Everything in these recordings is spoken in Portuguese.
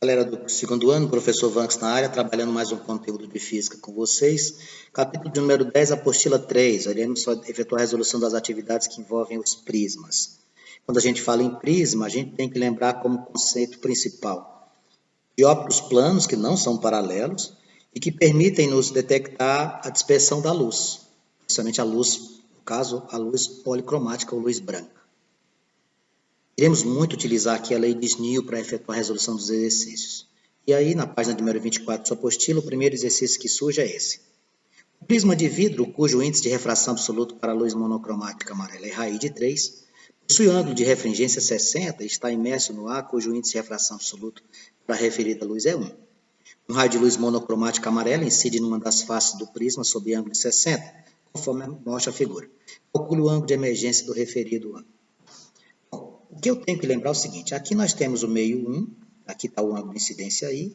Galera do segundo ano, professor Vanks na área, trabalhando mais um conteúdo de física com vocês. Capítulo de número 10, apostila 3, iremos efetuar a resolução das atividades que envolvem os prismas. Quando a gente fala em prisma, a gente tem que lembrar como conceito principal dióptros planos, que não são paralelos, e que permitem nos detectar a dispersão da luz, principalmente a luz, no caso, a luz policromática ou luz branca. Iremos muito utilizar aqui a lei de Snell para efetuar a resolução dos exercícios. E aí, na página número 24 da sua apostila, o primeiro exercício que surge é esse. O prisma de vidro, cujo índice de refração absoluto para a luz monocromática amarela é raiz de 3, possui ângulo de refringência 60 e está imerso no ar, cujo índice de refração absoluto para a referida luz é 1. Um raio de luz monocromática amarela incide numa das faces do prisma sob ângulo de 60, conforme mostra a figura. Calcule o ângulo de emergência do referido ângulo. O que eu tenho que lembrar é o seguinte, aqui nós temos o meio 1, aqui está o ângulo de incidência I,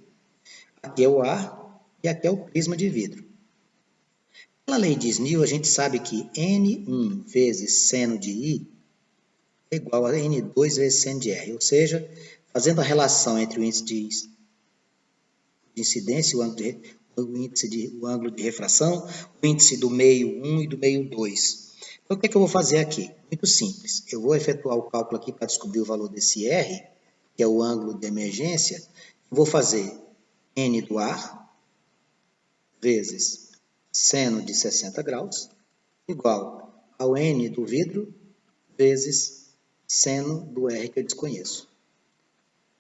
aqui é o ar e aqui é o prisma de vidro. Pela lei de Snell, a gente sabe que N1 vezes seno de I é igual a N2 vezes seno de R, ou seja, fazendo a relação entre o índice de incidência e o ângulo de refração, o índice do meio 1 e do meio 2. Então, o que é que eu vou fazer aqui? Muito simples. Eu vou efetuar o cálculo aqui para descobrir o valor desse R, que é o ângulo de emergência. Vou fazer N do ar vezes seno de 60 graus, igual ao N do vidro vezes seno do R que eu desconheço.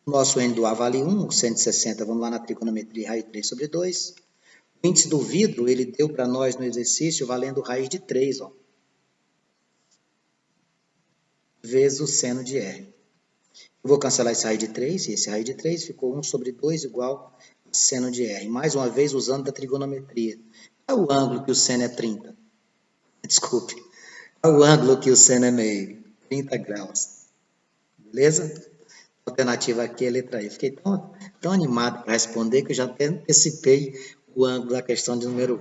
Nosso N do ar vale 1, 160, vamos lá na trigonometria, raiz de 3 sobre 2. O índice do vidro, ele deu para nós no exercício valendo raiz de 3, ó, vezes o seno de R. Eu vou cancelar esse raiz de 3, e esse raiz de 3 ficou 1 sobre 2 igual a seno de R. Mais uma vez, usando da trigonometria. Qual é o ângulo que o seno é 30? Desculpe. Qual é o ângulo que o seno é meio? 30 graus. Beleza? A alternativa aqui é a letra E. Fiquei tão animado para responder que eu já até antecipei o ângulo da questão de número 1.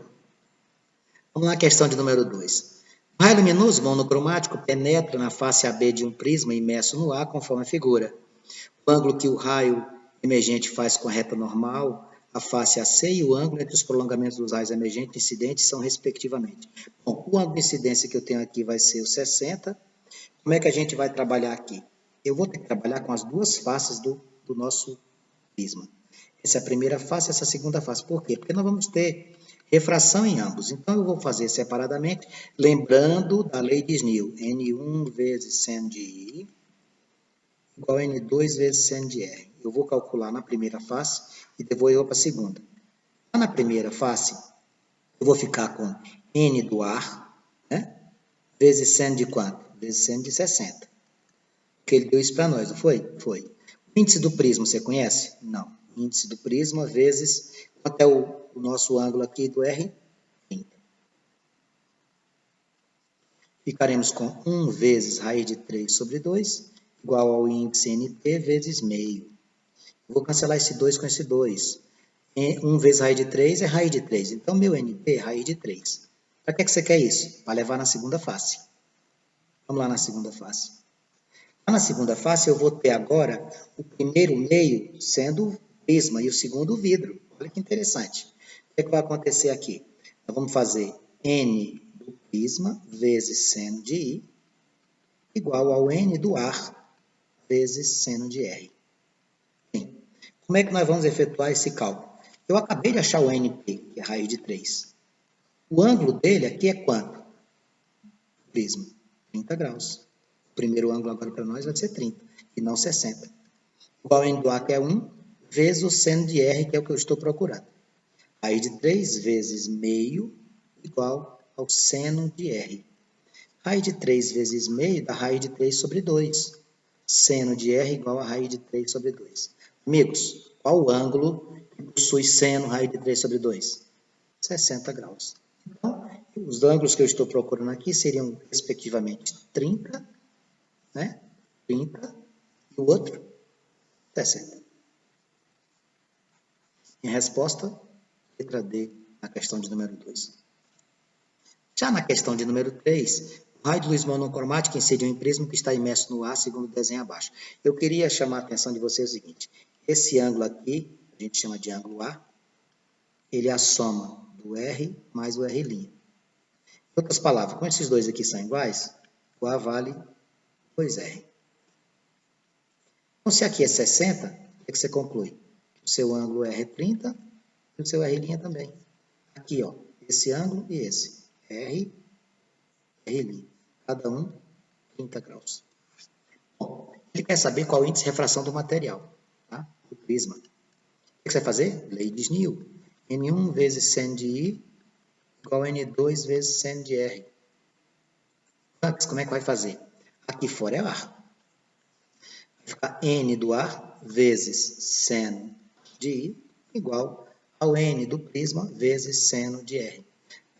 Vamos lá, a questão de número 2. O raio luminoso monocromático penetra na face AB de um prisma imerso no ar, conforme a figura. O ângulo que o raio emergente faz com a reta normal, a face AC e o ângulo entre os prolongamentos dos raios emergentes e incidentes são respectivamente. Bom, o ângulo de incidência que eu tenho aqui vai ser o 60. Como é que a gente vai trabalhar aqui? Eu vou ter que trabalhar com as duas faces do nosso prisma. Essa é a primeira face, essa é a segunda face. Por quê? Porque nós vamos ter refração em ambos. Então, eu vou fazer separadamente, lembrando da lei de Snell. N1 vezes seno de I igual a N2 vezes seno de R. Eu vou calcular na primeira face e depois eu vou para a segunda. Na primeira face, eu vou ficar com N do ar, né? Vezes seno de quanto? Vezes seno de 60. Que ele deu isso para nós, não foi? Foi. O índice do prisma, você conhece? Não. Índice do prisma vezes, quanto é o nosso ângulo aqui do R? 30. Ficaremos com 1 vezes raiz de 3 sobre 2, igual ao índice NT vezes meio. Vou cancelar esse 2 com esse 2. 1 vezes raiz de 3 é raiz de 3. Então, meu NT é raiz de 3. Para que você quer isso? Para levar na segunda face. Vamos lá na segunda face. Na segunda face, eu vou ter agora o primeiro meio sendo o prisma e o segundo o vidro. Olha que interessante. O que vai acontecer aqui? Nós vamos fazer N do prisma vezes seno de I igual ao N do ar vezes seno de R. Bem, como é que nós vamos efetuar esse cálculo? Eu acabei de achar o NP, que é raiz de 3. O ângulo dele aqui é quanto? Prisma, 30 graus. O primeiro ângulo agora para nós vai ser 30, e não 60. Igual ao N do ar, que é 1, vezes o seno de R, que é o que eu estou procurando. Raiz de 3 vezes meio igual ao seno de R. Raiz de 3 vezes meio dá raiz de 3 sobre 2. Seno de R igual a raiz de 3 sobre 2. Amigos, qual o ângulo que possui seno raiz de 3 sobre 2? 60 graus. Então, os ângulos que eu estou procurando aqui seriam, respectivamente, 30, né? 30, e o outro, 60. Em resposta, letra D, na questão de número 2. Já na questão de número 3, o raio de luz monocromática incide em um prisma que está imerso no ar, segundo o desenho abaixo. Eu queria chamar a atenção de vocês o seguinte. esse ângulo aqui, a gente chama de ângulo A, ele é a soma do R mais o R'. Em outras palavras, como esses dois aqui são iguais, o A vale 2R. Então, se aqui é 60, o que você conclui? O seu ângulo R é 30 e o seu R' também. Aqui, ó, esse ângulo e esse. R, R'. Cada um 30 graus. Bom, ele quer saber qual é o índice de refração do material, tá? Do prisma. O que você vai fazer? Lei de Snell. N1 vezes seno de I igual a N2 vezes seno de R. Antes, como é que vai fazer? Aqui fora é ar. Vai ficar N do ar vezes seno de I igual ao N do prisma vezes seno de R.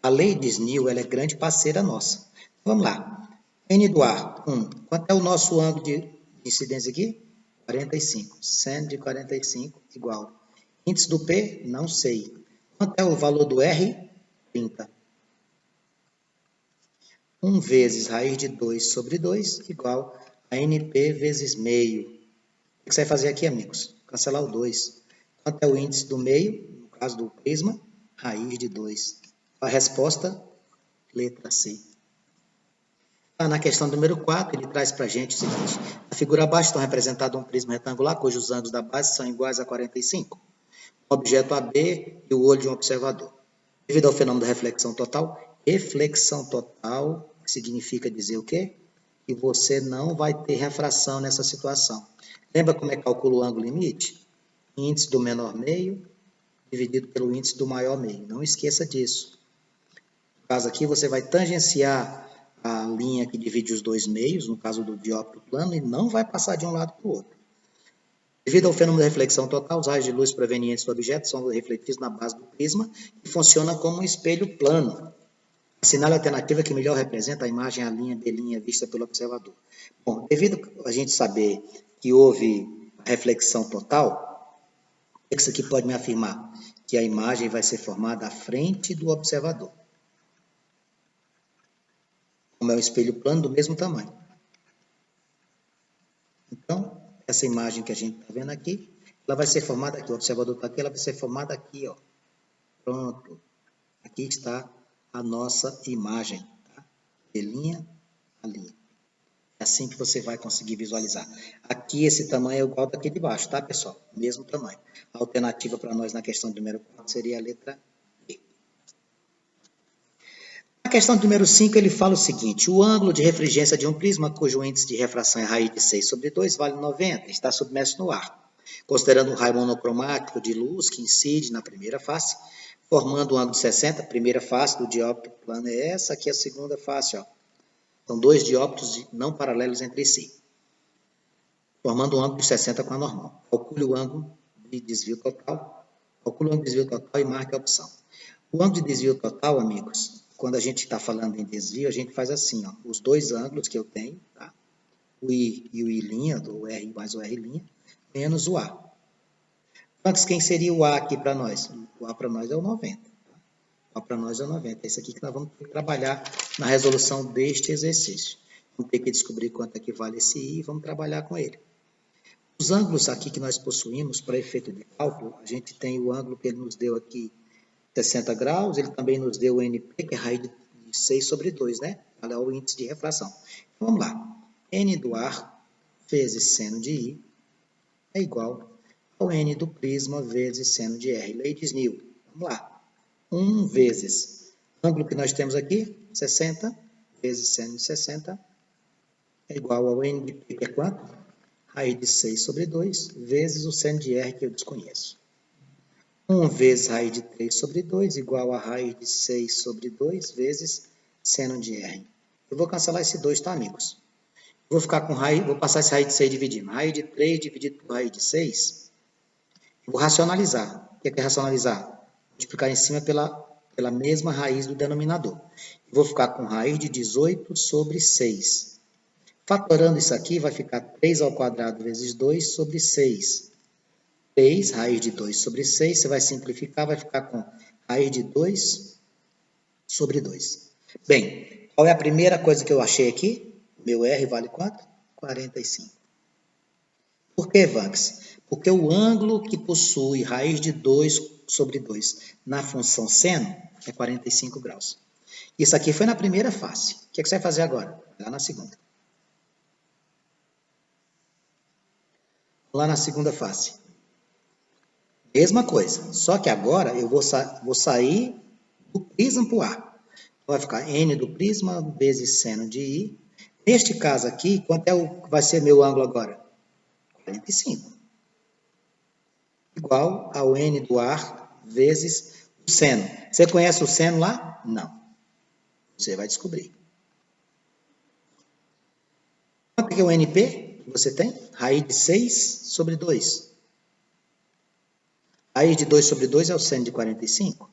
A lei de Snell ela é grande parceira nossa. Vamos lá. N do ar, 1. Quanto é o nosso ângulo de incidência aqui? 45. Seno de 45 igual. Índice do P? Não sei. Quanto é o valor do R? 30. 1 vezes raiz de 2 sobre 2 igual a NP vezes meio. O que você vai fazer aqui, amigos? Cancelar o 2. Quanto é o índice do meio? No caso do prisma, raiz de 2. A resposta, letra C. Na questão número 4, ele traz para a gente o seguinte. Na figura abaixo estão representados um prisma retangular, cujos ângulos da base são iguais a 45. O objeto AB e o olho de um observador. Devido ao fenômeno da reflexão total significa dizer o quê? Que você não vai ter refração nessa situação. Lembra como é que calcula o ângulo limite? Índice do menor meio dividido pelo índice do maior meio. Não esqueça disso. No caso aqui, você vai tangenciar a linha que divide os dois meios, no caso do dióptero plano, e não vai passar de um lado para o outro. Devido ao fenômeno da reflexão total, os raios de luz provenientes do objeto são refletidos na base do prisma e funciona como um espelho plano. Assinale a alternativa que melhor representa a imagem A', B' vista pelo observador. Bom, devido a gente saber que houve reflexão total, o que isso aqui pode me afirmar? Que a imagem vai ser formada à frente do observador. Como é um espelho plano do mesmo tamanho. Então, essa imagem que a gente está vendo aqui, ela vai ser formada aqui. O observador está aqui, ela vai ser formada aqui, ó. Pronto. Aqui está a nossa imagem, tá? De linha a linha. É assim que você vai conseguir visualizar. Aqui esse tamanho é igual daqui de baixo, tá, pessoal? Mesmo tamanho. A alternativa para nós na questão número 4 seria a letra B. Na questão número 5, ele fala o seguinte: o ângulo de refringência de um prisma cujo índice de refração é raiz de 6 sobre 2 vale 90, está submerso no ar. Considerando um raio monocromático de luz que incide na primeira face, formando um ângulo de 60, a primeira face do dióptero plano é essa, aqui é a segunda face, ó. São dois dióptros não paralelos entre si, formando um ângulo de 60 com a normal. Calcule o ângulo de desvio total. Calcule o ângulo de desvio total e marque a opção. O ângulo de desvio total, amigos, quando a gente está falando em desvio, a gente faz assim, ó, os dois ângulos que eu tenho, tá? O I e o I', do R mais o R', menos o A. Antes, quem seria o A aqui para nós? O A para nós é o 90. Tá? O A para nós é o 90. É isso aqui que nós vamos ter que trabalhar na resolução deste exercício. Vamos ter que descobrir quanto é que vale esse I e vamos trabalhar com ele. Os ângulos aqui que nós possuímos para efeito de cálculo, a gente tem o ângulo que ele nos deu aqui, 60 graus, ele também nos deu o NP, que é raiz de 6 sobre 2, né? Olha o índice de refração. Então, vamos lá. N do ar vezes seno de I é igual ao N do prisma vezes seno de R. Lei de Snell. Vamos lá. 1 vezes o ângulo que nós temos aqui, 60, vezes seno de 60, é igual ao N de P, que é quanto? Raiz de 6 sobre 2, vezes o seno de R, que eu desconheço. 1 vezes raiz de 3 sobre 2, igual a raiz de 6 sobre 2, vezes seno de R. Eu vou cancelar esse 2, tá, amigos? Vou ficar com raiz, vou passar esse raiz de 6 dividindo. Raiz de 3 dividido por raiz de 6. Vou racionalizar. O que é racionalizar? Multiplicar em cima pela mesma raiz do denominador. Vou ficar com raiz de 18 sobre 6. Fatorando isso aqui, vai ficar 3 ao quadrado vezes 2 sobre 6. 3, raiz de 2 sobre 6, você vai simplificar, vai ficar com raiz de 2 sobre 2. Bem, qual é a primeira coisa que eu achei aqui? Meu R vale quanto? 45. Por que, Vanks? Porque o ângulo que possui raiz de 2 sobre 2 na função seno é 45 graus. Isso aqui foi na primeira face. O que você vai fazer agora? Lá na segunda. Lá na segunda face. Mesma coisa, só que agora eu vou sair do prisma para o ar. Vai ficar n do prisma vezes seno de I. Neste caso aqui, quanto vai ser meu ângulo agora? 45. Igual ao n do ar vezes o seno. Você conhece o seno lá? Não. Você vai descobrir. Quanto que é o NP que você tem? Raiz de 6 sobre 2. Raiz de 2 sobre 2 é o seno de 45.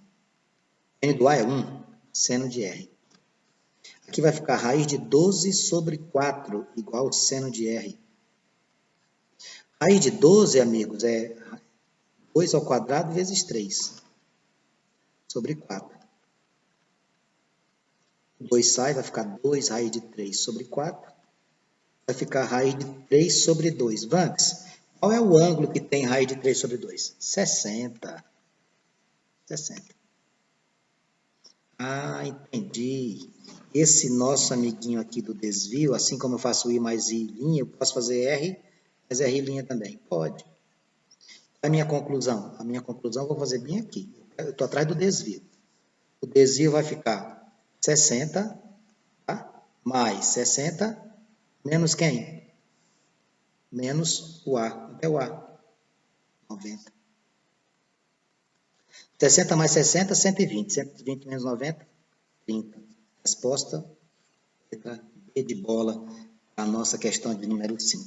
N do A é 1, seno de R. Aqui vai ficar raiz de 12 sobre 4, igual ao seno de R. Raiz de 12, amigos, é 2 ao quadrado vezes 3, sobre 4. 2 sai, vai ficar 2 raiz de 3 sobre 4. Vai ficar raiz de 3 sobre 2. Vanks, qual é o ângulo que tem raiz de 3 sobre 2? 60. 60. Ah, entendi. Esse nosso amiguinho aqui do desvio, assim como eu faço I mais I', eu posso fazer R mais R' também? Pode. Qual é a minha conclusão? A minha conclusão eu vou fazer bem aqui. Eu estou atrás do desvio. O desvio vai ficar 60, tá? Mais 60, menos quem? Menos o A. Até o A. 90. 60 mais 60, 120. 120 menos 90, 30. Resposta, letra B de bola, a nossa questão de número 5.